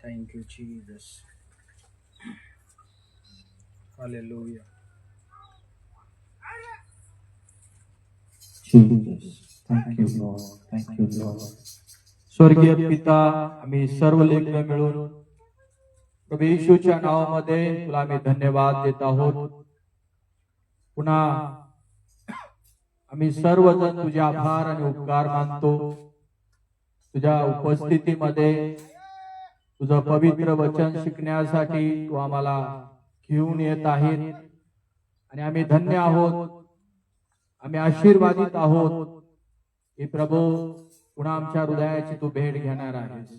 Thank you, Jesus. Hallelujah. Jesus. Thank you, Lord. Thank you, Lord. स्वर्गीय पिता, आम्ही सर्व लेकरं मिळून प्रभू येशूच्या नावामध्ये तुला आम्ही धन्यवाद देत आहोत. पुन्हा आम्ही सर्वजण तुझे आभार आणि उपकार मानतो. तुझ्या उपस्थितीमध्ये तुझं पवित्र वचन शिकण्यासाठी तू आम्हाला घेऊन येत आहेत आणि आम्ही धन्य आहोत. आम्ही आशीर्वादित आहोत की प्रभू पुन्हा आमच्या हृदयाची तू भेट घेणार आहेस.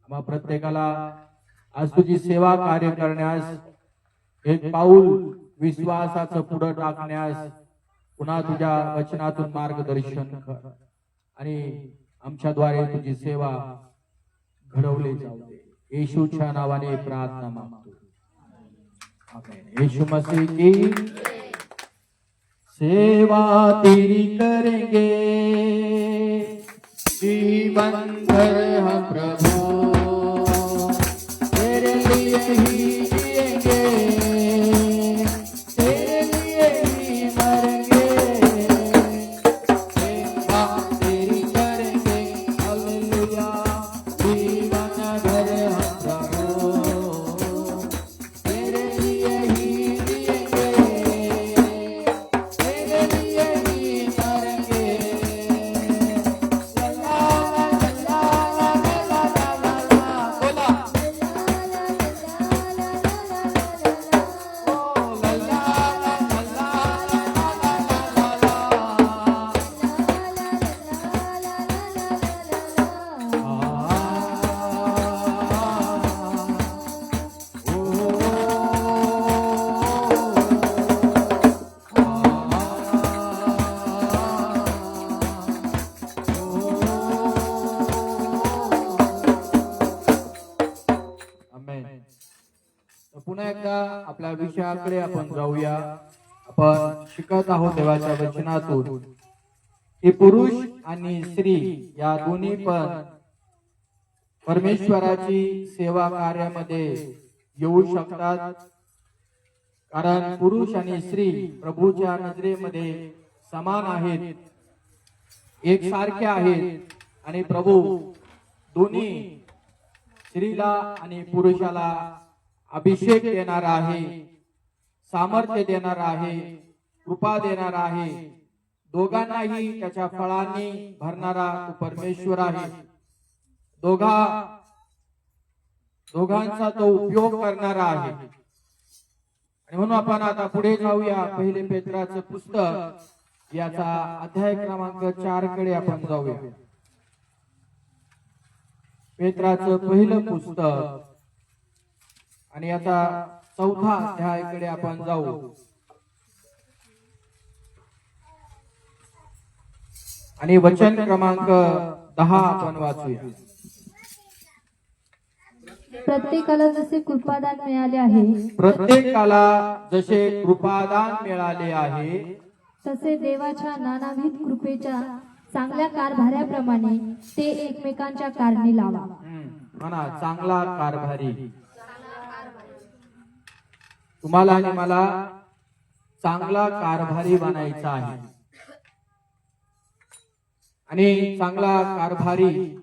आम्हा प्रत्येकाला आज तुझी सेवा कार्य करण्यास, एक पाऊल विश्वासाचं पुढे टाकण्यास पुन्हा तुझ्या वचनातून मार्गदर्शन कर आणि आमच्याद्वारे तुझी सेवा घडवली जाऊ दे. येशूच्या नावाने प्रार्थना मागतो. आमेन. यीशु मसीह की सेवा तेरी करेंगे जीवन भर हम प्रभु, तेरे लिए ही जिएंगे, तेरे लिए ही मरेंगे. सेवा तेरी करेंगे, हालेलुया, जीवन भर हम प्रभु, तेरे लिए ही जिएंगे, तेरे लिए ही मरेंगे. पुन्हा एकदा आपल्या विषयाकडे आपण जाऊया. आपण शिकत आहोत देवाच्या वचनातून की पुरुष आणि स्त्री या दोन्ही पण परमेश्वराची सेवा कार्यामध्ये येऊ शकतात. कारण पुरुष आणि स्त्री प्रभूच्या नजरेमध्ये समान आहेत, एकसारखे आहेत आणि प्रभू दोन्ही स्त्रीला आणि पुरुषाला अभिषेक देणार आहे, सामर्थ्य देणार आहे, कृपा देणार आहे. दोघांनाही त्याच्या फळांनी भरणारा तो परमेश्वर आहे. दोघांचा तो उपयोग करणारा आहे. आणि म्हणून आपण आता पुढे जाऊया. पहिले पेत्राचं पुस्तक याचा अध्याय क्रमांक 4 कडे आपण जाऊया. पेत्राचं पहिलं पुस्तक आणि आता 4था अध्यायाकडे आपण जाऊ. आणि वचन क्रमांक 10 आपण वाचूया. प्रत्येकाला जसे कृपादान मिळाले आहे, प्रत्येकाला जसे कृपादान मिळाले आहे, तसे देवाच्या नानाविध कृपेच्या चांगल्या कारभाराप्रमाणे ते एकमेकांच्या कारणी लावा. म्हणा चांगला कारभारी. तुम्हाला आणि मला चांगला कारभारी बनायचा आहे. आणि चांगला कारभारी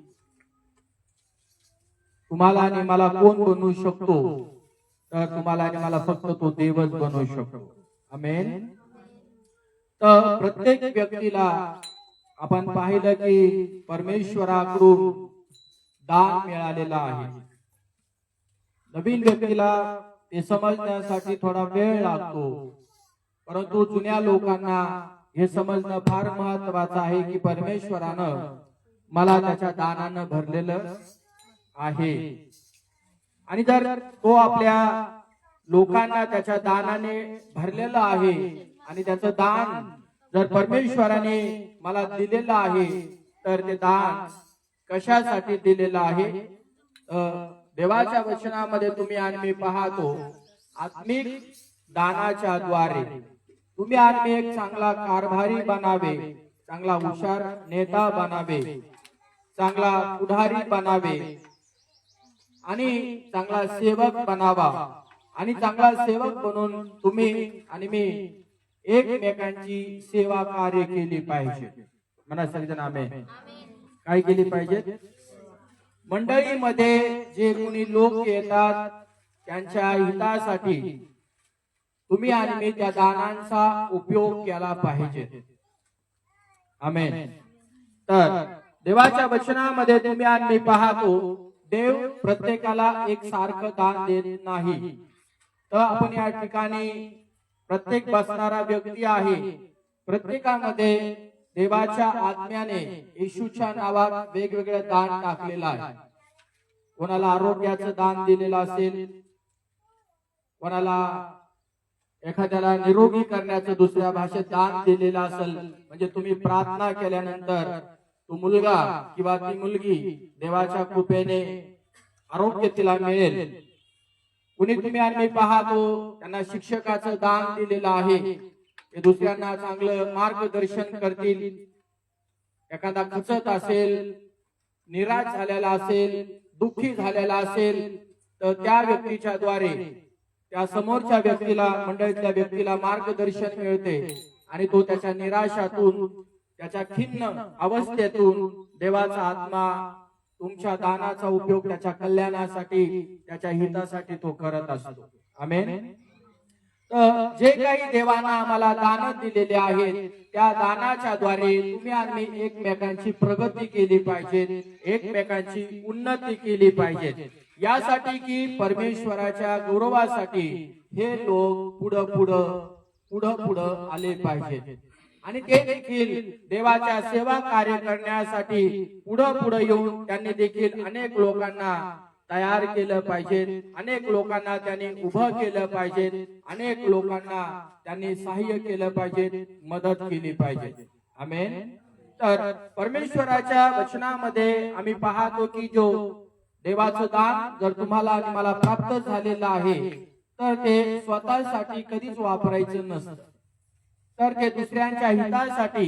तुम्हाला आणि मला कोण बनवू शकतो? तर तुम्हाला आणि मला फक्त तो देवच बनवू शकतो. आमेन. तर प्रत्येक व्यक्तीला आपण पाहिलं की परमेश्वराकडून दान मिळालेलं आहे. नवीन व्यक्तीला ते समजण्यासाठी थोडा वेळ लागतो, परंतु जुन्या लोकांना हे समजणं फार महत्वाचं आहे की परमेश्वरानं मला त्याच्या दानानं भरलेलं आहे. आणि जर तो आपल्या लोकांना त्याच्या दानाने भरलेलं आहे आणि त्याचं दान जर परमेश्वराने मला दिलेलं आहे, तर ते दान कशासाठी दिलेलं आहे? देवाच्या वचनामध्ये तुम्ही आणि मी पाहतो, आत्मिक दानाच्या द्वारे तुम्ही आणि मी एक चांगला कारभारी बनावे, चांगला हुशार नेता बनावे, चांगला पुढारी बनावे. आणि चांगला सेवक बनावा आणि चांगला सेवक बनून तुम्ही आणि मी एकमेकांची सेवा कार्य केली पाहिजे. म्हणा सगळेजण आमेन. काय केली पाहिजे? मंडळीमध्ये जे कोणी लोक येतात त्यांच्या हितासाठी तुम्ही आणि मी त्या दानांचा उपयोग केला पाहिजे. आमेन. तर देवाच्या वचनामध्ये तुम्ही आणि मी पाहतो, देव प्रत्येकाला एक सारखं दान देत नाही. तर आपण या ठिकाणी प्रत्येक बसणारा व्यक्ती आहे, प्रत्येकामध्ये देवाच्या आत्म्याने येशूच्या नावात वेगवेगळे दान टाकलेलं आहे. कोणाला आरोग्याचं दान दिलेलं असेल, कोणाला एखाद्याला निरोगी करण्याचं दुसऱ्या भाषेत दान दिलेलं असेल. म्हणजे तुम्ही प्रार्थना केल्यानंतर तो मुलगा किंवा ती मुलगी देवाच्या कृपेने आरोग्य तिला मिळेल. कुणी तुम्ही आणि मी पाहतो त्यांना शिक्षकाचं दान दिलेलं आहे, ते दुसऱ्यांना चांगलं मार्गदर्शन करतील. एखादा खचत असेल, निराश झालेला असेल, दुःखी झालेला असेल, तर त्या व्यक्तीच्या द्वारे त्या समोरच्या व्यक्तीला, मंडळीतल्या व्यक्तीला मार्गदर्शन मिळते आणि तो त्याच्या निराशातून, त्याच्या खिन्न अवस्थेतून देवाचा आत्मा तुमच्या दानाचा उपयोग त्याच्या कल्याणासाठी, त्याच्या हितासाठी तो करत असतो. आमेन. तर जे काही देवानं आम्हाला दान दिलेले आहेत, त्या दानाच्या द्वारे तुम्ही आणि मी एकमेकांची प्रगती केली पाहिजे, एकमेकांची उन्नती केली पाहिजे. यासाठी की परमेश्वराच्या गौरवासाठी हे लोक पुढं आले पाहिजेत आणि ते देखील देवाच्या सेवा कार्य करण्यासाठी पुढे येऊन त्यांनी देखील अनेक लोकांना तयार केलं पाहिजे, अनेक लोकांना त्यांनी उभं केलं पाहिजे, अनेक लोकांना त्यांनी सहाय्य केलं पाहिजे, मदत केली पाहिजे. आमेन. तर परमेश्वराच्या वचनामध्ये आम्ही पाहतो की जो देवाचं दान जर तुम्हाला आणि मला प्राप्त झालेलं आहे, तर ते स्वतःसाठी कधीच वापरायचं नसतं, तर ते दुसऱ्यांच्या हितासाठी,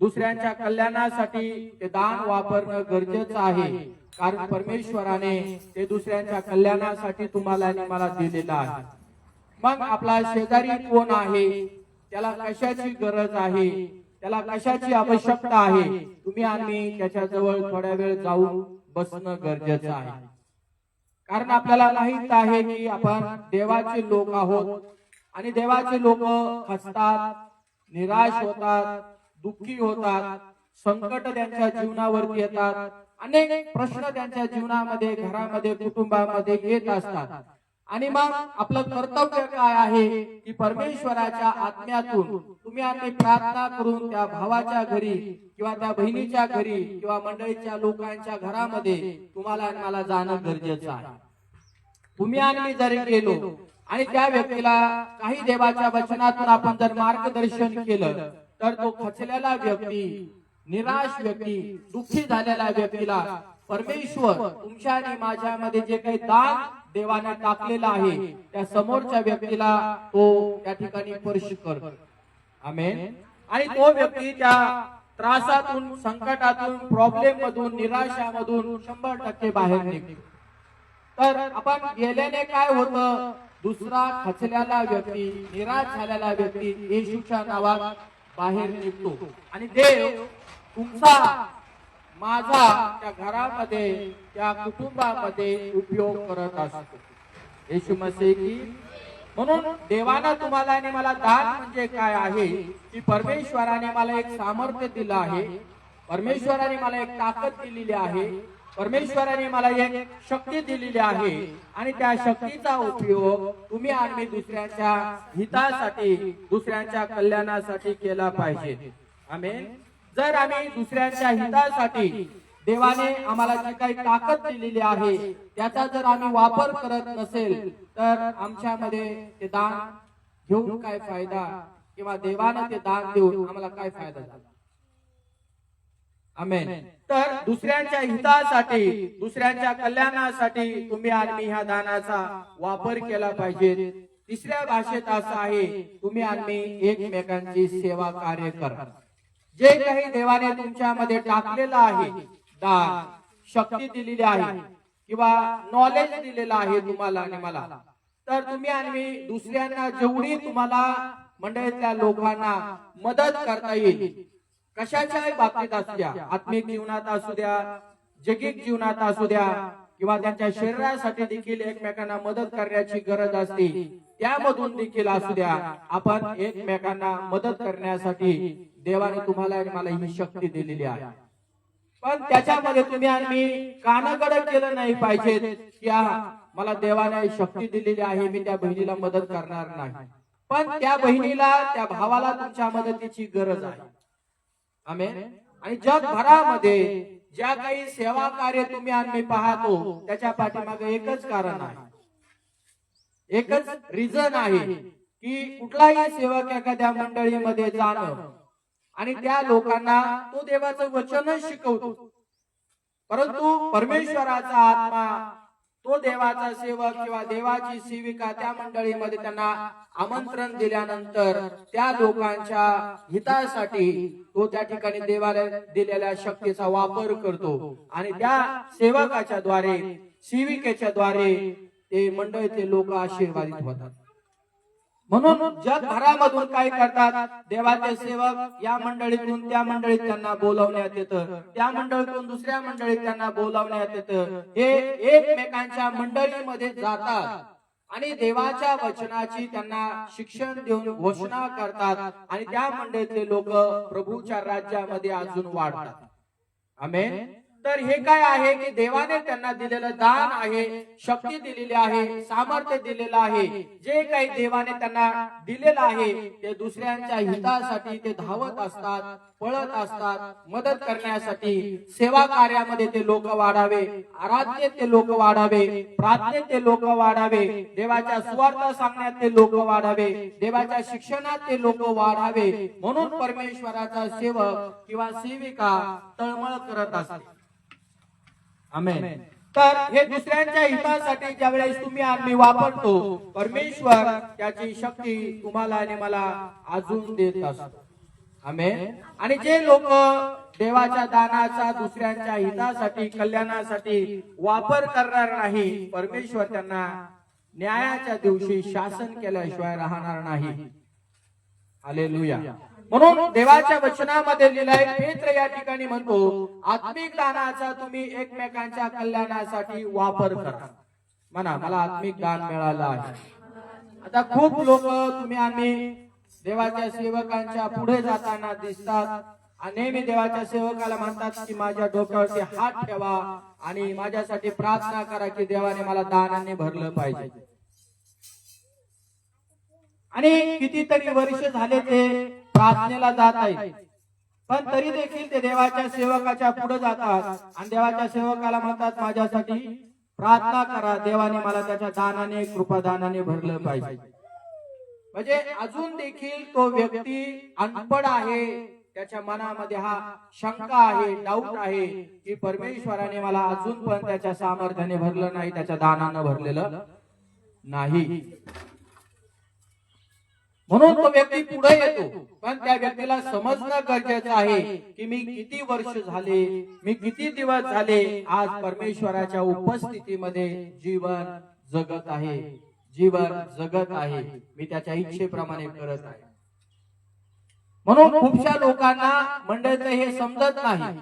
दुसऱ्यांच्या कल्याणासाठी ते दान वापरणं गरजेचं आहे. कारण परमेश्वराने ते दुसऱ्यांच्या कल्याणासाठी तुम्हाला आणि मला दिलेलं आहे. मग आपला शेजारी कोण आहे, त्याला कशाची गरज आहे, त्याला कशाची आवश्यकता आहे, तुम्ही आणि त्याच्या जवळ थोड्या वेळ जाऊन बसणं गरजेचं आहे. कारण आपल्याला माहित आहे की आपण देवाचे लोक आहोत आणि देवाचे लोक खचतात, निराश होतात, दुःखी होतात, संकट त्यांच्या जीवनावरती येतात, अनेक प्रश्न त्यांच्या जीवनामध्ये, घरामध्ये, कुटुंबामध्ये येत असतात. आणि मग आपलं कर्तव्य काय आहे की परमेश्वराच्या आत्म्यातून तुम्ही आणि प्रार्थना करून त्या भावाच्या घरी किंवा त्या बहिणीच्या घरी किंवा मंडळीच्या लोकांच्या घरामध्ये तुम्हाला आणि मला जाणं गरजेचं आहे. तुम्ही आणि मी जरी गेलो आणि त्या व्यक्तीला काही देवाच्या वचनातून आपण जर मार्गदर्शन केलं, तर तो खचलेला व्यक्ती, निराश व्यक्ती, दुःखी झालेला व्यक्तीला परमेश्वर तुमच्या आणि माझ्यामध्ये जे काही दान देवाने टाकलेलं आहे, त्या समोरच्या व्यक्तीला तो त्या ठिकाणी स्पर्श करतो. आमेन. आणि तो व्यक्ती त्या त्रासातून, संकटातून, प्रॉब्लेम मधून, निराशामधून 100% बाहेर निघतो. तर आपण गेल्याने काय होतं, दुसरा खचलेला व्यक्ती, निराश झालेला व्यक्ती येशूच्या नावात बाहेर निघतो आणि देव तुमचा, माझा त्या घरामध्ये, त्या कुटुंबामध्ये उपयोग करत असतो. येशू मसीह की. म्हणून देवानं तुम्हाला आणि मला दान म्हणजे काय आहे की परमेश्वराने मला एक सामर्थ्य दिलं आहे, परमेश्वराने मला एक ताकद दिलेली आहे, परमेश्वराने मला एक शक्ती दिलेली आहे आणि त्या शक्तीचा उपयोग तुम्ही आणि दुसऱ्यांच्या हितासाठी, दुसऱ्यांच्या कल्याणासाठी केला पाहिजे. आमेन. जर आम्ही दुसऱ्यांच्या हितासाठी देवाने आम्हाला जी काही ताकद दिलेली आहे त्याचा जर आम्ही वापर करत नसेल, तर आमच्यामध्ये ते दान घेऊन काय फायदा, किंवा देवाने ते दान देऊन आम्हाला काय फायदा झाला. आमेन. तर दुसऱ्यांच्या हितासाठी, दुसऱ्यांच्या कल्याणासाठी तुम्ही आणि मी ह्या दानाचा वापर केला पाहिजे. तिसऱ्या भाषेत असं आहे, तुम्ही आणि मी एकमेकांची सेवा कार्य करा. जे काही देवाने तुमच्यामध्ये टाकलेलं आहे, दान, शक्ती दिलेली आहे, किंवा नॉलेज दिलेलं आहे तुम्हाला आणि मला, तर तुम्ही आणि मी दुसऱ्यांना जेवढी तुम्हाला मंडळीतल्या लोकांना मदत करता येईल, कशाच्याही बाबतीत असू द्या, आत्मिक जीवनात असू द्या, जगिक जीवनात असू द्या, किंवा त्यांच्या शरीरासाठी देखील एकमेकांना मदत करण्याची गरज असते, त्यामधून देखील असू द्या, आपण एकमेकांना मदत करण्यासाठी देवाने तुम्हाला आणि मला ही शक्ती दिलेली आहे. पण त्याच्यामध्ये तुम्ही आणि मी कानाकडे केलं नाही पाहिजे की मला देवाने शक्ती दिलेली आहे, मी त्या बहिणीला मदत करणार नाही. पण त्या बहिणीला, त्या भावाला तुमच्या मदतीची गरज आहे. आमेन. आणि जगभरामध्ये ज्या काही सेवा कार्य तुम्ही आणि मी पाहतो, त्याच्या पाठीमागे एकच कारण आहे, एकच रिझन आहे की कुठलाही सेवक एखाद्या मंडळीमध्ये जाणं आणि त्या लोकांना तो देवाचं वचनच शिकवतो. परंतु परमेश्वराचा आत्मा, तो देवाचा सेवक किंवा देवाची सेविका त्या मंडळीमध्ये त्यांना आमंत्रण दिल्यानंतर त्या लोकांच्या हितासाठी तो त्या ठिकाणी देवाला दिलेल्या शक्तीचा वापर करतो आणि त्या सेवकाच्या द्वारे, सेविकेच्या द्वारे ते मंडळीचे लोक आशीर्वादित होतात. म्हणून जगभरामधून काय करतात, देवाचे सेवक या मंडळीतून त्या मंडळीत त्यांना बोलावण्यात येतं, त्या मंडळीतून दुसऱ्या मंडळीत त्यांना बोलावण्यात येतं. हे एकमेकांच्या मंडळीमध्ये जातात आणि देवाच्या वचनाची त्यांना शिक्षण देऊन घोषणा करतात आणि त्या मंडळीतले लोक प्रभूच्या राज्यामध्ये अजून वाढतात. आमेन. तर हे काय आहे की देवाने त्यांना दिलेलं दान आहे, शक्ती दिलेली आहे, सामर्थ्य दिलेलं आहे. जे काही देवाने त्यांना दिलेलं आहे ते दुसऱ्यांच्या हितासाठी ते धावत असतात, पळत असतात, मदत करण्यासाठी. सेवा कार्यामध्ये ते लोक वाढावे, आराधनेत ते लोक वाढावे, प्रार्थनेत ते लोक वाढावे, देवाच्या सुवार्ता सांगण्यात ते लोक वाढावे, देवाच्या शिक्षणात ते लोक वाढावे. म्हणून परमेश्वराचा सेवक किंवा सेविका तळमळ करत असते. आमेन. तर हे दुसऱ्यांच्या हितासाठी ज्यावेळेस तुम्ही आम्ही वापरतो, परमेश्वर त्याची शक्ती तुम्हाला आणि मला अजून देत असतो. आमेन. आणि जे लोक देवाच्या दानाचा दुसऱ्यांच्या हितासाठी, कल्याणासाठी वापर करणार नाही, परमेश्वर त्यांना न्यायाच्या दिवशी शासन केल्याशिवाय राहणार नाही. हालेलुया. म्हणून देवाच्या वचनामध्ये लिहिलंय, पेत्र या ठिकाणी म्हणतो, आत्मिक दानाचा तुम्ही एकमेकांच्या कल्याणासाठी वापर करा. म्हणा, मला आत्मिक दान मिळालं आहे. आता खूप लोक तुम्ही आम्ही देवाच्या सेवकांच्या पुढे जाताना दिसतात आणि नेहमी देवाच्या सेवकाला म्हणतात की माझ्या डोक्यावरती हात ठेवा आणि माझ्यासाठी प्रार्थना करा की देवाने मला दानाने भरलं पाहिजे. आणि कितीतरी वर्ष झाले ते प्रार्थनेला जात आहेत, पण तरी देखील ते देवाच्या सेवकाच्या पुढे जातात आणि देवाच्या सेवकाला म्हणतात माझ्यासाठी प्रार्थना करा, देवाने मला त्याच्या दानाने, कृपादानाने भरलं पाहिजे. म्हणजे अजून देखील तो व्यक्ती अनपढ आहे, त्याच्या मनामध्ये हा शंका आहे, डाऊट आहे की परमेश्वराने मला अजून पण त्याच्या सामर्थ्याने भरलं नाही, त्याच्या दानानं भरलेलं नाही. म्हणून तो व्यक्ती पुढे येतो, पण त्या व्यक्तीला समजणं गरजेचं आहे की मी किती वर्ष झाले, मी किती दिवस झाले आज परमेश्वराच्या उपस्थितीमध्ये जीवन जगत आहे, जीवन जगत आहे, मी त्याच्या इच्छेप्रमाणे करत आहे. म्हणून खूपशा लोकांना मंडळीचं हे समजत नाही.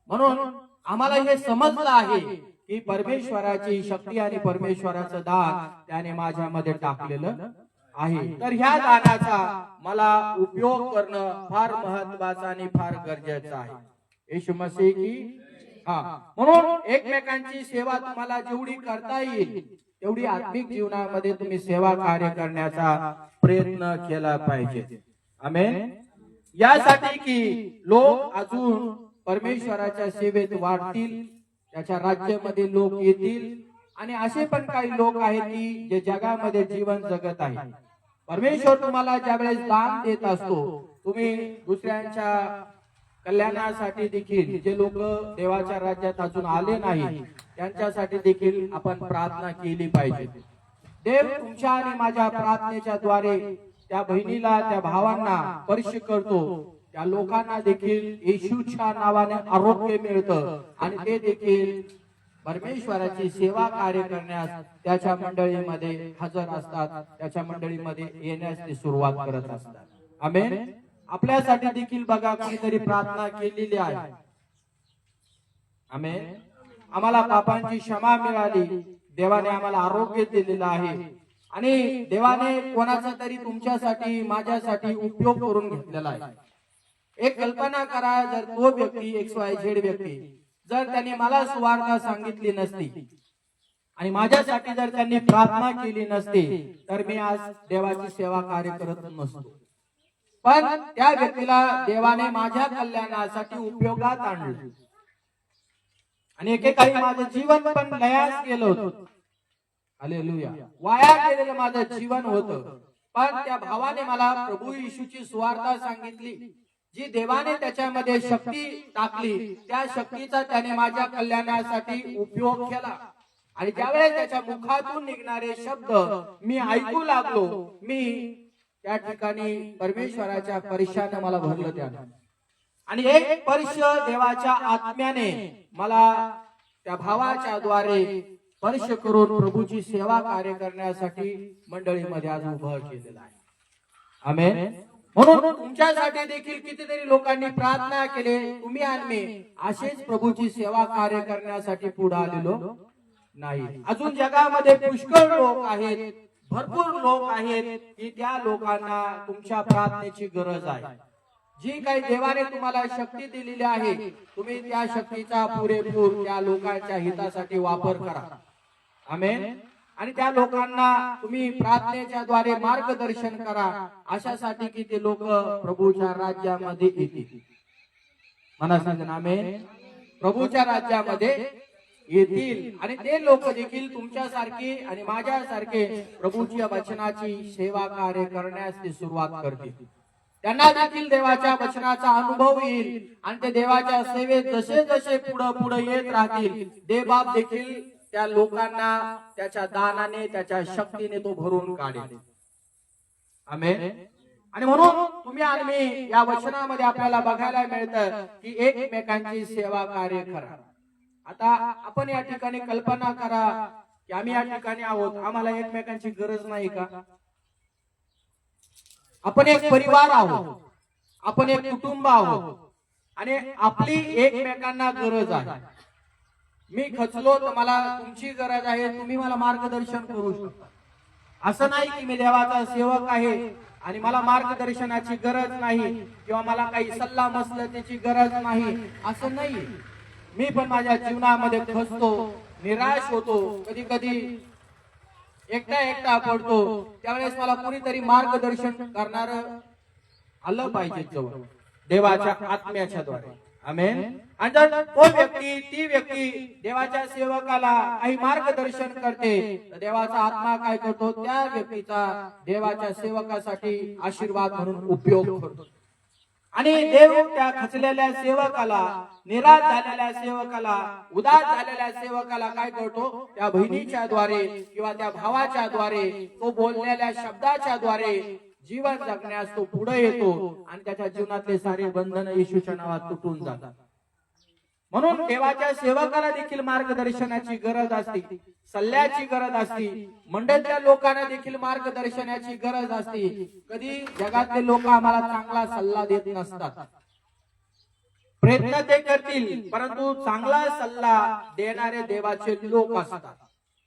म्हणून आम्हाला हे समजलं आहे की परमेश्वराची शक्ती आणि परमेश्वराचं दान त्याने माझ्यामध्ये टाकलेलं आहे. तर ह्या दानाचा मला उपयोग करणं फार महत्वाचं आणि फार गरजेचं आहे. येशू मसीह की म्हणून एकमेकांची सेवा तुम्हाला जेवढी करता येईल तेवढी आत्मिक जीवनामध्ये तुम्ही सेवा कार्य करण्याचा प्रयत्न केला पाहिजे. आमेन. यासाठी की लोक अजून परमेश्वराच्या सेवेत वाढतील, त्याच्या राज्यामध्ये लोक येतील. आणि असे पण काही लोक आहेत की जे जगामध्ये जीवन जगत आहेत. परमेश्वर तुम्हाला ज्यावेळेस दान देत असतो, तुम्ही दुसऱ्यांच्या कल्याणासाठी देखील, जे लोक देवाच्या राज्यात अजून आले नाही त्यांच्यासाठी देखील आपण प्रार्थना केली पाहिजे. देव तुमच्या आणि माझ्या प्रार्थनेच्या द्वारे त्या बहिणीला, त्या भावांना स्पर्श करतो. त्या लोकांना देखील येशूच्या नावाने आरोग्य मिळतं आणि ते देखील परमेश्वराची सेवा कार्य करण्यास त्याच्या मंडळीमध्ये हजर असतात, त्याच्या मंडळीमध्ये येण्यास ते सुरुवात करत असतात. आमेन. आपल्यासाठी देखील बघा कोणीतरी प्रार्थना केलेली आहे. आमेन. आम्हाला पापांची क्षमा मिळाली, देवाने आम्हाला आरोग्य दिलेलं आहे आणि देवाने कोणाचा तरी तुमच्यासाठी माझ्यासाठी उपयोग करून घेतलेला आहे. एक कल्पना करा, जर तो व्यक्ती XYZ व्यक्ती जर त्यांनी मला सुवार्ता सांगितली नसती आणि माझ्यासाठी जर त्यांनी प्रार्थना केली नसती तर मी आज देवाची सेवा कार्य करत नसतो. पण त्या व्यक्तीला देवाने माझ्या कल्याणासाठी उपयोगात आणलं आणि एकेकाळी माझं जीवन पण लयास गेलं होतं. हालेलुया. वाया गेलेलं माझं जीवन होतं, पण त्या भावाने मला प्रभू येशूची सुवार्ता सांगितली, जी देवाने त्याच्यामध्ये शक्ती टाकली, त्या शक्तीचा त्याने माझ्या कल्याणासाठी उपयोग केला. आणि ज्यावेळेस त्याच्या मुखातून निघणारे शब्द मी ऐकू लागलो, मी त्या ठिकाणी परमेश्वराच्या स्पर्शाने मला भरलं त्यानं. आणि एक स्पर्श देवाच्या आत्म्याने मला त्या भावाच्या द्वारे स्पर्श करून प्रभूची सेवा कार्य करण्यासाठी मंडळीमध्ये आज उभं केलेलं आहे. आमेन. म्हणून तुमच्यासाठी देखील कितीतरी लोकांनी प्रार्थना केली, तुम्ही आणि मी असेच प्रभूची सेवा कार्य करण्यासाठी पुढे आलेलो नाही. अजून जगामध्ये पुष्कळ लोक आहेत, भरपूर लोक आहेत की त्या लोकांना तुमच्या प्रार्थनेची गरज आहे. जी काही देवाने तुम्हाला शक्ती दिलेली आहे, तुम्ही त्या शक्तीचा पुरेपूर त्या लोकांच्या हितासाठी वापर करा. आमेन. आणि त्या लोकांना तुम्ही प्रार्थनेच्या द्वारे मार्गदर्शन करा, अशासाठी की ते लोक प्रभूच्या राज्यामध्ये येतील. म्हणा सांगा आमेन. प्रभूच्या राज्यामध्ये येतील आणि ते लोक देखील तुमच्यासारखे आणि माझ्यासारखे प्रभूच्या वचनाची सेवा कार्य करण्यास ते सुरुवात करतील. त्यांना देखील देवाच्या वचनाचा अनुभव येईल आणि ते देवाच्या सेवेत जसे जसे पुढे येत राहतील, देवबाप देखील त्या लोकांना त्याच्या दानाने त्याच्या शक्तीने तो भरून काढेल. आमेन. आणि म्हणून तुम्ही आणि मी या वचनामध्ये आपल्याला बघायला मिळतं की एकमेकांची सेवा कार्य करा. आता आपण या ठिकाणी कल्पना करा की आम्ही या ठिकाणी आहोत, आम्हाला एकमेकांची गरज नाही का? आपण एक परिवार आहोत, आपण एक कुटुंब आहोत आणि आपली एकमेकांना गरज आहे. मी खचलो तर मला तुमची गरज आहे, तुम्ही मला मार्गदर्शन करू शकता. असं नाही की मी देवाचा सेवक आहे आणि मला मार्गदर्शनाची गरज नाही किंवा मला काही सल्ला मसलतीची गरज नाही, असं नाही. मी पण माझ्या जीवनामध्ये खचतो, निराश होतो, कधी कधी एकटा पडतो. त्यावेळेस मला कोणीतरी मार्गदर्शन करणार आलं पाहिजे जवळ, देवाच्या आत्म्याच्या द्वारे. आमेन. आणि जर तो व्यक्ती ती व्यक्ती देवाच्या सेवकाला काही मार्गदर्शन करते तर देवाचा आत्मा काय करतो? त्या व्यक्तीचा देवाच्या सेवकासाठी आशीर्वाद म्हणून उपयोग करतो. आणि देव त्या खचलेल्या सेवकाला, निराश झालेल्या सेवकाला, उदास झालेल्या सेवकाला काय करतो? त्या बहिणीच्या द्वारे किंवा त्या भावाच्या द्वारे, तो बोललेल्या शब्दाच्या द्वारे जीवन जगण्यास तो पुढे येतो आणि त्याच्या जीवनातले सारे बंधन येशूच्या नावात तुटून जातात. म्हणून देवाच्या सेवकाला देखील मार्गदर्शनाची गरज असते, सल्ल्याची गरज असते. मंडळातल्या लोकांना देखील मार्गदर्शनाची गरज असते. कधी जगातले लोक आम्हाला चांगला सल्ला देत नसतात. प्रयत्न ते करतील परंतु चांगला सल्ला देणारे देवाचे लोक असतात.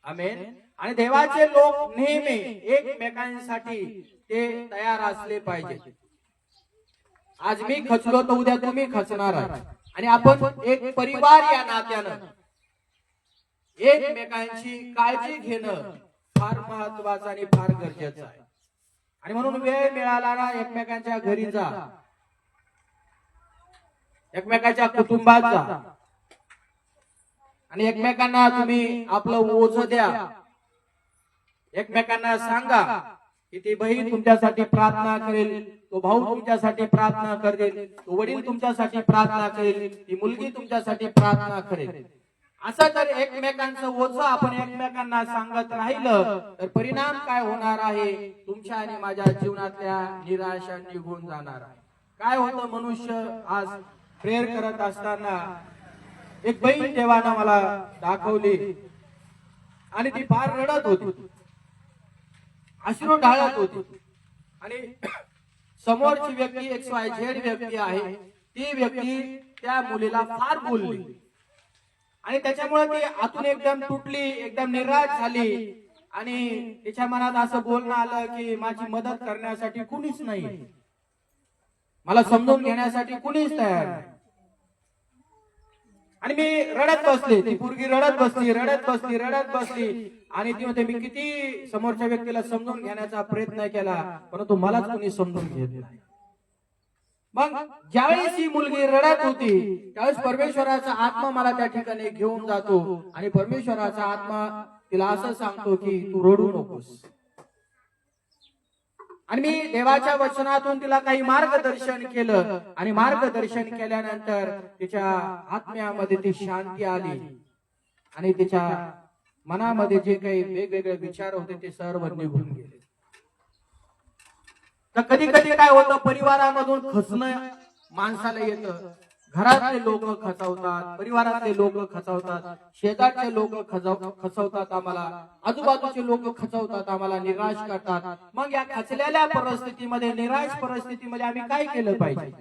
आमेन. आणि देवाचे लोक नेहमी एकमेकांसाठी ते तयार असले पाहिजे. आज मी खचलो तर उद्या तुम्ही खचणार आहे आणि आपण एक परिवार या नात्यानं एकमेकांची काळजी घेणं फार महत्वाचं आणि फार गरजेचं आहे. आणि म्हणून वेळ मिळाला ना, एकमेकांच्या घरी जा, एकमेकांच्या कुटुंबात जा आणि एकमेकांना तुम्ही आपलं ओझं द्या. एकमेकांना सांगा की ती बहीण तुमच्यासाठी प्रार्थना करेल, तो भाऊ तुमच्यासाठी प्रार्थना करेल, तो वडील तुमच्यासाठी प्रार्थना करेल, ती मुलगी तुमच्यासाठी प्रार्थना करेल. असं जर एकमेकांचं ओझं आपण एकमेकांना सांगत राहिलं तर परिणाम काय होणार आहे? तुमच्या आणि माझ्या जीवनातल्या निराशा निघून जाणार आहे. काय होतं? मनुष्य आज प्रेयर करत असताना एक बहीण देवानं मला दाखवली आणि ती फार रडत होती, अश्रू ढाळत होती. आणि समोरची व्यक्ती XYZ व्यक्ती आहे, ती व्यक्ती त्या मुलीला फार बोलली आणि त्याच्यामुळे ती आतून एकदम तुटली, एकदम निराश झाली आणि तिच्या मनात असं बोलणं आलं की माझी मदत करण्यासाठी कुणीच नाही, मला समजून घेण्यासाठी कुणीच तयार नाही. आणि मी रडत बसले, ती पोरगी रडत बसली आणि ती म्हणते मी किती समोरच्या व्यक्तीला समजून घेण्याचा प्रयत्न केला परंतु मलाच कोणी समजून घेत नाही. मग ज्यावेळेस ही मुलगी रडत होती त्यावेळेस परमेश्वराचा आत्मा मला त्या ठिकाणी घेऊन जातो आणि परमेश्वराचा आत्मा तिला असं सांगतो की तू रडू नकोस. आणि मी देवाच्या वचनातून तिला काही मार्गदर्शन केलं आणि मार्गदर्शन केल्यानंतर तिच्या आत्म्यामध्ये ती शांती आली आणि तिच्या मनामध्ये जे काही वेगवेगळे विचार होते ते सर्व निघून गेले. तर कधी कधी काय होतं, परिवारामधून खचणं माणसाला येतं. घरातले लोक खचवतात, परिवारातले लोक खचवतात, शेजारचे लोक खचवतात आम्हाला, आजूबाजूचे लोक खचवतात आम्हाला, निराश करतात. मग या खचलेल्या परिस्थितीमध्ये, निराश परिस्थितीमध्ये आम्ही काय केलं पाहिजे?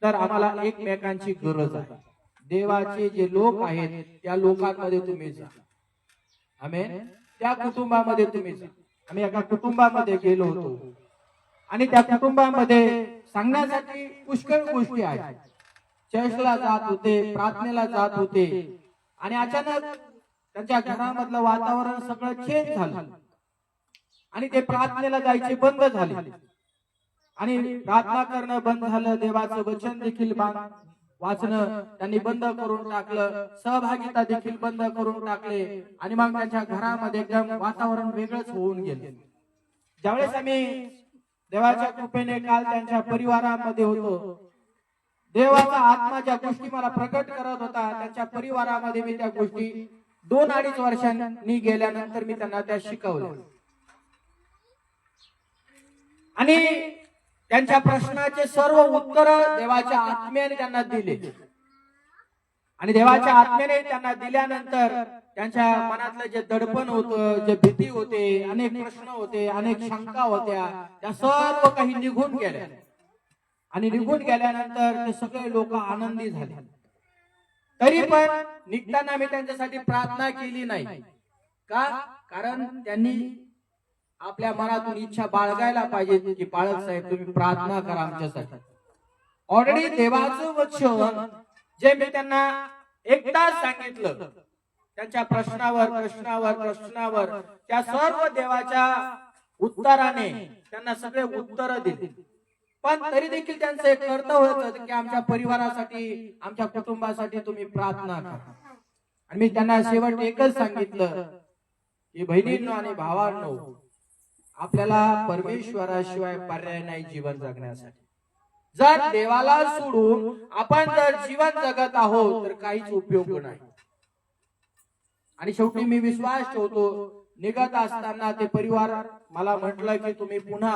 तर आम्हाला एकमेकांची गरज आहे. देवाचे जे लोक आहेत त्या लोकांमध्ये तुम्ही जा. आमेन. त्या कुटुंबामध्ये तुम्ही जा. आम्ही एका कुटुंबामध्ये गेलो होतो आणि त्या कुटुंबामध्ये सांगण्यासाठी पुष्कळ गोष्टी आहेत. चर्चला जात होते, प्रार्थनेला जात होते आणि अचानक त्यांच्या घरामधलं वातावरण सगळं चेंज झालं आणि ते प्रार्थनेला जायचे बंद झाले आणि प्रार्थना करणं बंद झालं. देवाचं वचन देखील वाचणं त्यांनी बंद करून टाकलं, सहभागिता देखील बंद करून टाकले आणि मग त्यांच्या घरामध्ये एकदम वातावरण वेगळंच होऊन गेलं. ज्यावेळेस आम्ही देवाच्या कृपेने काल त्यांच्या परिवारामध्ये होतो, देवाचा आत्मा ज्या गोष्टी मला प्रकट करत होता त्यांच्या परिवारामध्ये मी त्या गोष्टी 2-2.5 वर्षांनी गेल्यानंतर मी त्यांना त्या शिकवल्या आणि त्यांच्या प्रश्नाचे सर्व उत्तर देवाच्या आत्म्याने त्यांना दिले आणि देवाच्या आत्म्याने त्यांना दिल्यानंतर त्यांच्या मनातलं जे दडपण होतं, जे भीती होते, अनेक प्रश्न होते, अनेक शंका होत्या, त्या सर्व काही निघून गेल्या आणि निघून गेल्यानंतर ते सगळे लोक आनंदी झाले. तरी पण निघताना मी त्यांच्यासाठी प्रार्थना केली नाही का? कारण त्यांनी आपल्या मनातून इच्छा बाळगायला पाहिजे की पाळक साहेब तुम्ही प्रार्थना करा आमच्यासाठी. ऑलरेडी देवाचं वचन जे मी त्यांना एकदाच सांगितलं, त्यांच्या प्रश्नावर त्या सर्व देवाच्या उत्तराने त्यांना सगळे उत्तर दिले. पण तरी देखील त्यांचं एक कर्तव्य होतं की आमच्या परिवारासाठी, आमच्या कुटुंबासाठी तुम्ही प्रार्थना करा. आणि मी त्यांना शेवट एकच सांगितलं की बहिणींनो आणि भावांनो, आपल्याला परमेश्वराशिवाय पर्याय नाही जीवन जगण्यासाठी. जर देवाला सोडून आपण जर जीवन जगत आहोत तर काहीच उपयोग नाही. आणि शेवटी मी विश्वास ठेवतो, निघत असताना ते परिवार मला म्हटलं की तुम्ही पुन्हा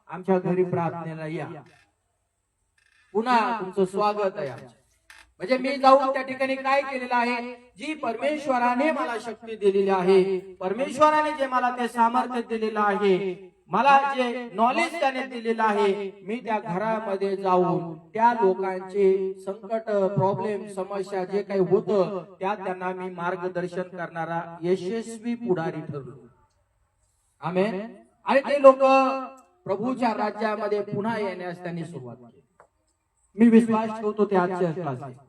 आमच्या घरी प्रार्थनेला या, पुन्हा तुमचं स्वागत आहे. म्हणजे मी जाऊन त्या ठिकाणी काय केलेलं आहे, जी परमेश्वराने मला शक्ती दिलेली आहे, परमेश्वराने जे मला ते सामर्थ्य दिलेलं आहे, मला जे नॉलेज त्याने दिलेलं आहे, मी त्या घरामध्ये जाऊन त्या लोकांचे संकट, प्रॉब्लेम, समस्या जे काही होतं त्यात त्यांना मी मार्गदर्शन करणारा यशस्वी पुढारी ठरलो. आमेन. आणि ते लोक प्रभूच्या राज्यामध्ये पुन्हा येण्यास त्यांनी सुरुवात केली. मी विश्वास ठेवतो ते आजच्या क्लासमध्ये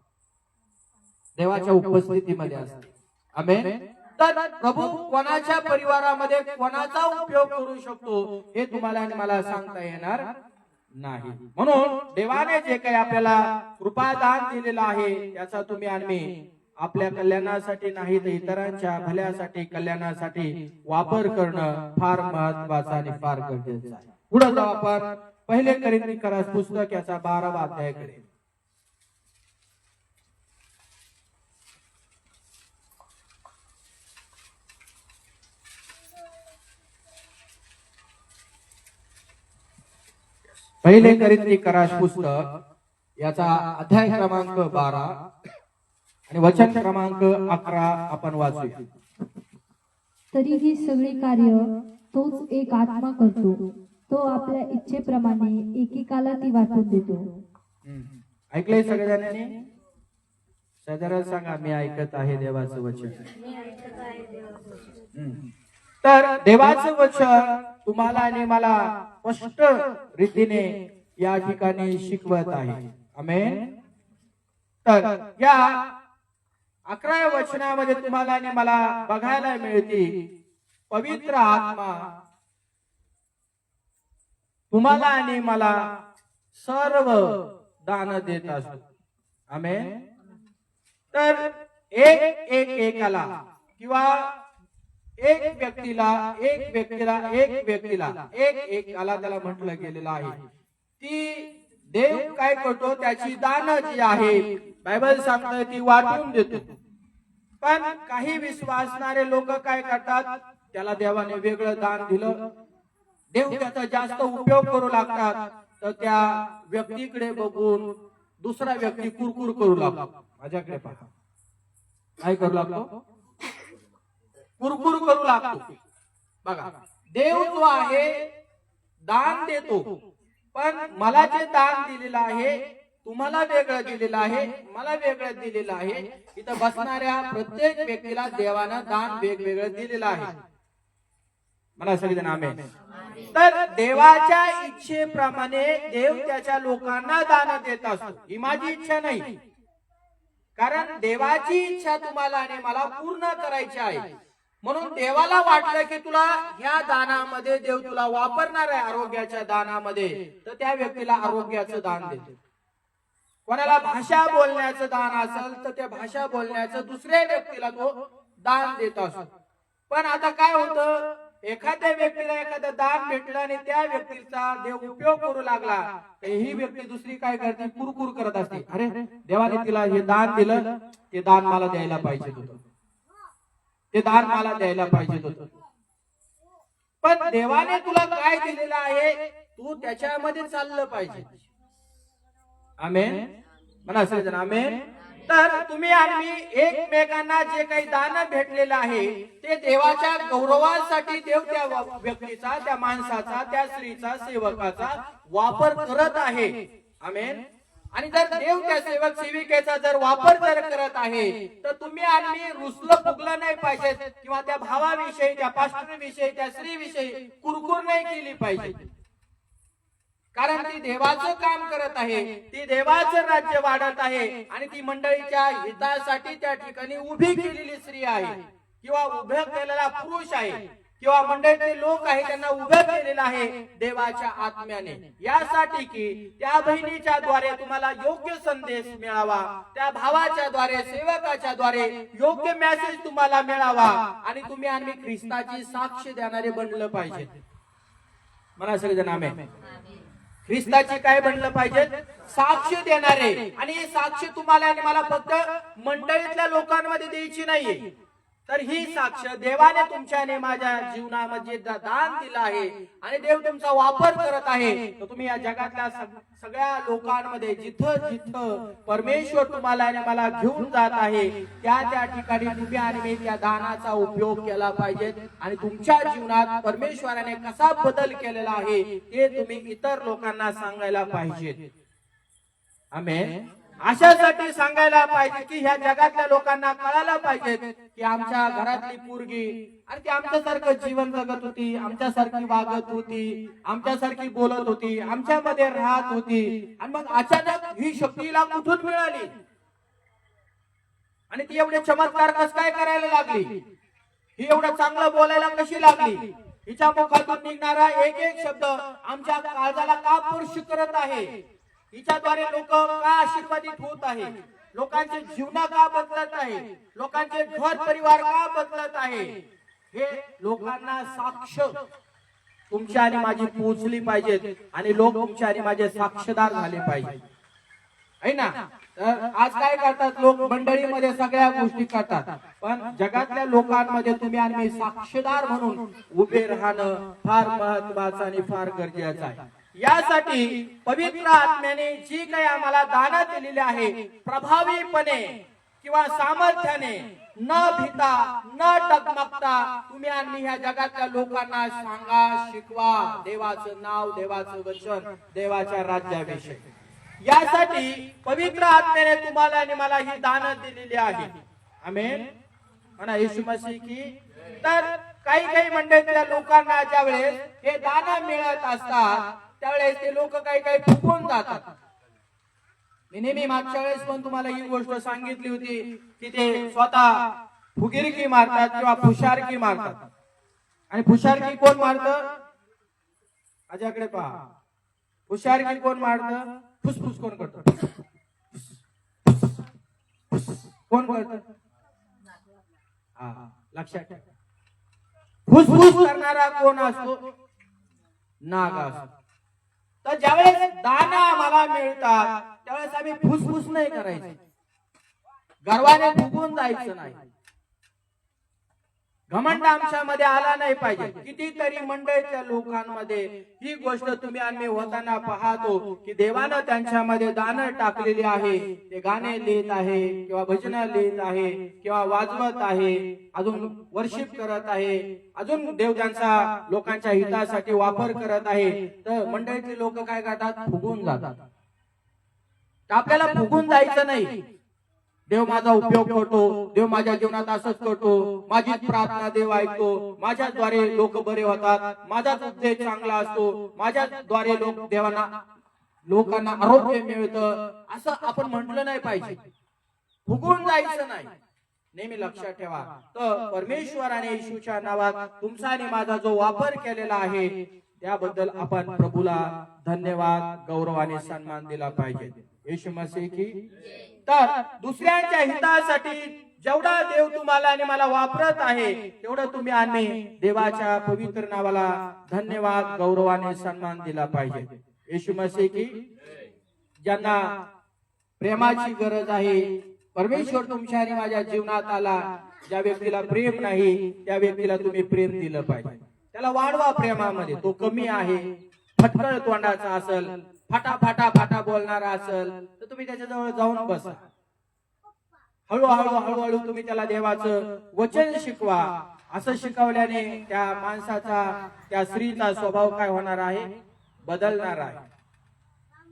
देवाच्या उपस्थितीमध्ये असते. आमेन. तर प्रभू कोणाच्या परिवारामध्ये कोणाचा उपयोग करू शकतो हे तुम्हाला आणि मला सांगता येणार नाही. म्हणून देवाने जे काही आपल्याला कृपादान दिलेलं आहे त्याचा तुम्ही आणि मी आपल्या कल्याणासाठी नाही तर इतरांच्या भल्यासाठी, कल्याणासाठी वापर करणं फार महत्वाचं आणि फार गरजेचं आहे. पुढे जाऊ आपण पहिले कोरिन्थीकर पुस्तक याचा 12वा अध्यायाकडे. पहिले कोरिन्थीकर पुस्तक याचा अध्याय क्रमांक 12 आणि वचन क्रमांक 11 आपण वाचूया. तरी ही सगळी कार्य तोच एक आत्मा करतो. तो आपल्या इच्छेप्रमाणे एकेकाला ती वाटून देतो. ऐकलंय सगळ्यांनी? सगळ्यांना सांगा, मी ऐकत आहे देवाचं वचन. तर देवाचं वचन तुम्हाला आणि मला स्पष्ट रीतीने या ठिकाणी शिकवत आहे. आमेन. तर या 11व्या वचनामध्ये तुम्हाला आणि मला बघायला मिळते पवित्र आत्मा तुम्हाला आणि मला सर्व दान देत असतो. आमेन. तर एकाला किंवा एक व्यक्तीला एकाला त्याला म्हटलं गेलेलं आहे. ती देव काय करतो, त्याची दान जी आहे बायबल सांगते ती वाटून देतो. पण काही विश्वासणारे लोक काय करतात, त्याला देवाने वेगळं दान दिलं, देव त्याचा जास्त उपयोग करू लागतात, तर त्या व्यक्तीकडे बघून दुसरा व्यक्ती कुरकुर करू लागतो. माझ्याकडे पहा, काय करू लागतो, कुरकुर करू लागतो. बघा, देव जो आहे दान देतो, पण मला जे दान दिलेलं आहे, तुम्हाला वेगळं दिलेलं आहे, मला वेगळं दिलेलं आहे. इथं बसणाऱ्या प्रत्येक व्यक्तीला देवानं दान वेगवेगळं दिलेलं आहे. मला सगळेजण आमेन. तर देवाच्या इच्छेप्रमाणे देव त्याच्या लोकांना दान देत असतो. ही माझी इच्छा नाही, कारण देवाची इच्छा तुम्हाला आणि मला पूर्ण करायची आहे. म्हणून देवाला वाटलं की तुला या दानामध्ये देव तुला वापरणार आहे, आरोग्याच्या दानामध्ये, तर त्या व्यक्तीला आरोग्याचं दान देतो. कोणाला भाषा बोलण्याचं दान असेल तर त्या भाषा बोलण्याचं दुसऱ्या व्यक्तीला तो दान देत असतो. पण आता काय होतं, एखाद्या व्यक्तीला एखादं दान भेटलं आणि त्या व्यक्तीचा देव उपयोग करू लागला, तर ही व्यक्ती दुसरी काय करते, कुरकुर करत असते. अरे देवाने तिला हे दान दिलं, ते दान मला द्यायला पाहिजे होतं, ते दान मला द्यायला पाहिजे होतं. पण देवाने तुला काय दिलेलं आहे, तू त्याच्यामध्ये चाललं पाहिजे. आमेन. म्हणा सगळेजण आमेन. तर तुम्ही आणि मी एकमेकांना जे काही दान भेटलेलं आहे, ते देवाच्या गौरवासाठी देव त्या व्यक्तीचा, त्या माणसाचा, त्या स्त्रीचा, सेवकाचा वापर करत आहे. आमेन. आणि जर देव त्या सेवक सेविकेचा जर वापर जर करत आहे, तर तुम्ही आणि मी रुसलं फुगलं नाही पाहिजे, किंवा त्या भावाविषयी, त्या पास्टरविषयी, त्या स्त्रीविषयी कुरकुर नाही केली पाहिजे. कारण ती देवाचं काम करत आहे, ती देवाचं राज्य वाढत आहे, आणि ती मंडळीच्या हितासाठी त्या ठिकाणी उभी केलेली स्त्री आहे, किंवा उभं केलेला पुरुष आहे, किंवा मंडळीचे लोक आहे, त्यांना उभं केलेलं आहे देवाच्या आत्म्याने, यासाठी की त्या बहिणीच्या द्वारे तुम्हाला योग्य संदेश मिळावा, त्या भावाच्या द्वारे, सेवकाच्या द्वारे योग्य मेसेज तुम्हाला मिळावा, आणि तुम्ही आणि ख्रिस्ताची साक्ष देणारे बनलं पाहिजे. मला सगळेजण आमेन. ख्रिस्ताची काय बनलं पाहिजे, साक्ष देणारे. आणि ही साक्ष तुम्हाला आणि मला फक्त मंडळीतल्या लोकांमध्ये द्यायची नाहीये, तर ही साक्ष देवाने तुमच्या आणि माझ्या जीवनामध्ये दान दिलं आहे, आणि देव तुमचा वापर करत आहे. तर तुम्ही या जगातल्या सगळ्या लोकांमध्ये जिथं जिथं परमेश्वर तुम्हाला आणि मला घेऊन जात आहे, त्या त्या ठिकाणी तुम्ही आणि मी त्या दानाचा उपयोग केला पाहिजे, आणि तुमच्या जीवनात परमेश्वराने कसा बदल केलेला आहे ते तुम्ही इतर लोकांना सांगायला पाहिजे. आमेन. अशासाठी सांगायला पाहिजे की ह्या जगातल्या लोकांना कळायला पाहिजे की आमच्या घरातली पोरगी आणि ती आमच्यासारखं जीवन जगत होती, आमच्यासारखी वागत होती, आमच्यासारखी बोलत होती, आमच्यामध्ये राहत होती, आणि मग अचानक ही शक्तीला कुठून मिळाली, आणि ती एवढे चमत्कार कसं काय करायला लागली, ही एवढं चांगलं बोलायला कशी लागली, हिच्या मुखातून निघणारा एक एक शब्द आमच्या काळजाला का स्पर्श करत आहे, हिच्याद्वारे लोक का आशीर्वादित होत आहे, लोकांचे जीवन का बदलत आहे, लोकांचे घर परिवार का बदलत आहे, हे लोकांना साक्ष तुमच्या आणि माझी पोहोचली पाहिजे, आणि लोक तुमच्या आणि माझे साक्षीदार झाले पाहिजे, है ना. तर आज काय करतात लोक, मंडळीमध्ये सगळ्या गोष्टी करतात, पण जगातल्या लोकांमध्ये तुम्ही आणि मी साक्षीदार म्हणून उभे राहणं फार महत्वाचं आणि फार गरजेचं आहे. यासाठी पवित्र आत्म्याने जी काही आम्हाला दान दिलेली आहे, प्रभावीपणे किंवा सामर्थ्याने न भीता न डगमगता तुम्ही आणि ह्या जगातल्या लोकांना सांगा, शिकवा देवाचं नाव, देवाचं वचन, देवाच्या राज्याविषयी. यासाठी पवित्र आत्म्याने तुम्हाला आणि मला ही दानं दिलेली आहे. आमेन म्हणा येशू मसीह की. तर काही काही मंडळीतल्या लोकांना ज्या वेळेस हे दानं मिळत असतात त्यावेळेस ते लोक काही काही फुकून जातात. मी नेहमी मागच्या वेळेस पण तुम्हाला ही गोष्ट सांगितली होती की ते स्वतः फुगिरकी मारतात किंवा फुशारकी मारतात. आणि फुशारकी कोण मारतं? माझ्याकडे पहा. फुशारकी कोण मारतं? फुसफुस कोण करतं? कोण करतं? हा लक्षात ठेवा. फुसफुस करणारा कोण असतो? नाग असतो. तर ज्यावेळेस दाना आम्हाला मिळतात त्यावेळेस आम्ही फुसफुस नाही करायची, गर्वाने फुगून जायचं नाही, घमंड आमच्यामध्ये आला नाही पाहिजे. कितीतरी मंडळीच्या लोकांमध्ये ही गोष्ट तुम्ही आणि होताना पाहतो की देवानं त्यांच्यामध्ये दानं टाकलेली आहे. ते गाणे लिहित आहे किंवा भजन लिहित आहे किंवा वाजवत आहे, अजून वर्शिप करत आहे, अजून देव त्यांचा लोकांच्या हितासाठी वापर करत आहे. तर मंडळीतले लोक काय करतात? फुगून जातात. आपल्याला फुगून जायचं नाही. देव माझा उपयोग करतो, देव माझ्या जीवनात असंच करतो, माझी प्रार्थना देव ऐकतो, माझ्याद्वारे लोक बरे होतात, माझाच उद्देश चांगला असतो, माझ्याद्वारे लोकांना आरोग्य मिळतं, असं आपण म्हटलं नाही पाहिजे. फुगून जायचं नाही. नेहमी लक्षात ठेवा. तर परमेश्वराने येशूच्या नावात तुमचा आणि माझा जो वापर केलेला आहे त्याबद्दल आपण प्रभूला धन्यवाद, गौरव आणि सन्मान दिला पाहिजे. येशू मसीह की. तर दुसऱ्यांच्या हितासाठी जेवढा देव तुम्हाला आणि मला वापरत आहे तेवढं तुम्ही आणि देवाच्या पवित्र नावाला धन्यवाद, गौरव आणि सन्मान दिला पाहिजे. येशू मसीह की. ज्यांना प्रेमाची गरज आहे, परमेश्वर तुमच्या आणि माझ्या जीवनात आला, ज्या व्यक्तीला प्रेम नाही त्या व्यक्तीला तुम्ही प्रेम दिलं पाहिजे. त्याला वाढवा प्रेमामध्ये. तो कमी आहे, फटकळ तोंडाचा असेल, फाटा फाटा फाटा बोलणारा असेल तर तुम्ही त्याच्याजवळ जाऊन बसा. हळूहळू हळूहळू तुम्ही त्याला देवाचं वचन शिकवा. असं शिकवल्याने त्या माणसाचा, त्या स्त्रीचा स्वभाव काय होणार आहे? बदलणार आहे.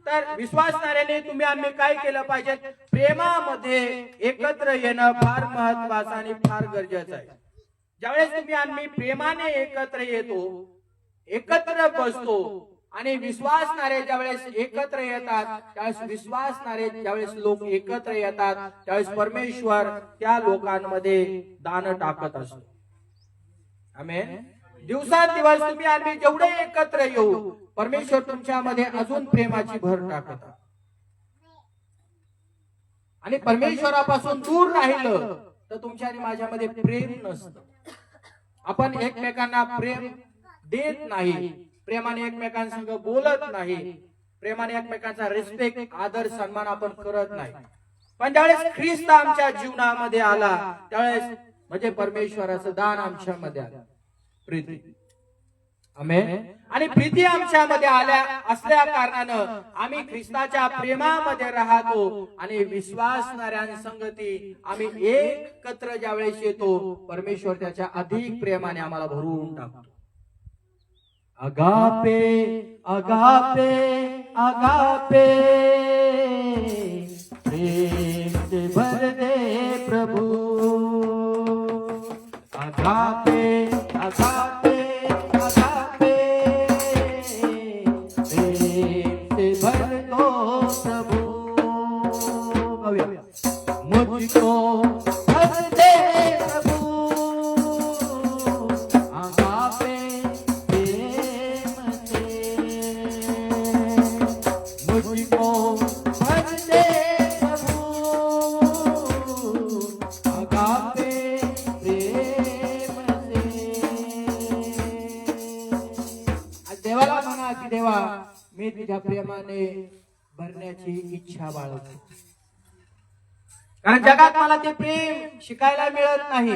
तर विश्वासणाऱ्याने तुम्ही आम्ही काय केलं पाहिजे? प्रेमामध्ये एकत्र येणं फार महत्वाचं आणि फार गरजेचं आहे. ज्यावेळेस तुम्ही आम्ही प्रेमाने एकत्र येतो, एकत्र बसतो आणि विश्वासणारे ज्यावेळेस एकत्र येतात त्यावेळेस विश्वासणारे ज्यावेळेस लोक एकत्र येतात त्यावेळेस परमेश्वर त्या लोकांमध्ये दान टाकत असतो. आमेन. दिवसांदिवस तुम्ही आम्ही जेवढे एकत्र येऊ परमेश्वर तुमच्यामध्ये अजून प्रेमाची भर टाकत. आणि परमेश्वरापासून दूर राहिलं तर तुमच्या आणि माझ्यामध्ये प्रेम नसतं. आपण एकमेकांना प्रेम देत नाही, प्रेमाने एकमेकांसंग बोलत नाही, प्रेमाने एकमेकांचा रिस्पेक्ट, आदर, सन्मान आपण करत नाही. पण ज्यावेळेस ख्रिस्त आमच्या जीवनामध्ये आला त्यावेळेस म्हणजे परमेश्वराचं दान आमच्यामध्ये आलं, प्रीती. आमेन. आणि प्रीती आमच्यामध्ये आल्या असल्या कारणानं आम्ही ख्रिस्ताच्या प्रेमामध्ये राहतो आणि विश्वासणाऱ्यांसंगती आम्ही एकत्र ज्यावेळेस येतो परमेश्वर त्याच्या अधिक प्रेमाने आम्हाला भरून टाकतो. अगापे अगापे अगापे प्रेम से भर दे प्रभु. अगापे अगापे अगापे प्रेम से भर दो प्रभु. मुझको भर दे प्रभु. देवा मी तुझ्या प्रेमाने भरण्याची इच्छा बाळगतो, कारण जगात मला ते प्रेम शिकायला मिळत नाही.